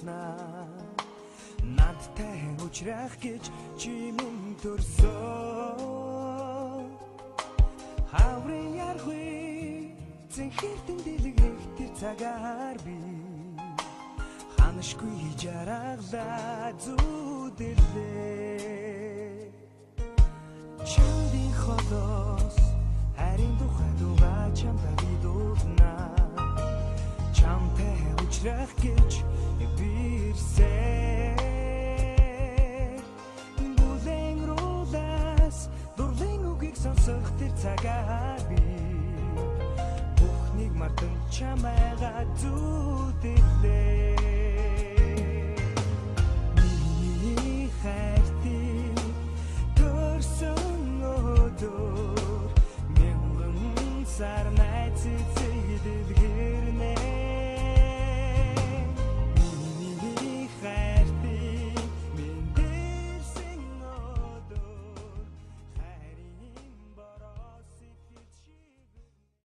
дууснаа надтай уулзрах гэж чимэн төрсөн хаврын яргүй зэнхэртэн дэлгэх тэр цагаар би ханашгүй жаргалаа зүдэрлээ чамдын холоос харин тухай дугаа чамдаа би дууднаа чамтай уулзрах гэж бирсээ бүлэн рулаас дурлын үгийг сонсох тэр цагаар би бүхнийг мартан чамайг